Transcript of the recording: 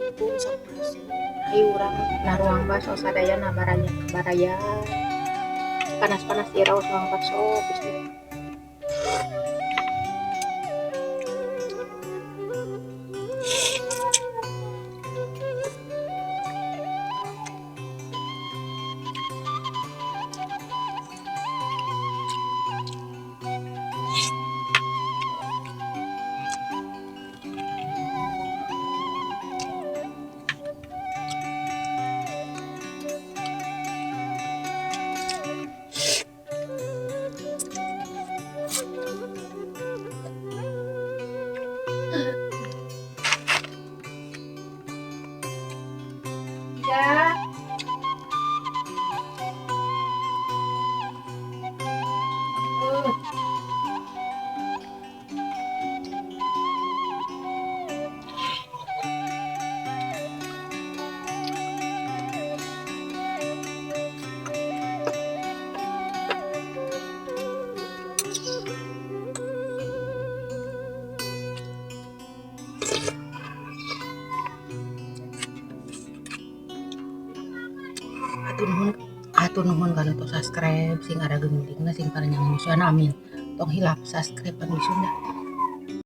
Assalamualaikum sampurasun. Hayu urang naruang baso sadaya na baraya. Panas-panas iraos mga bakso. Gusto. Ya. Atur nuhun kalau tuh subscribe sing ada gending sing parenya nyusuan amin tong hilap subscribe pan Sunda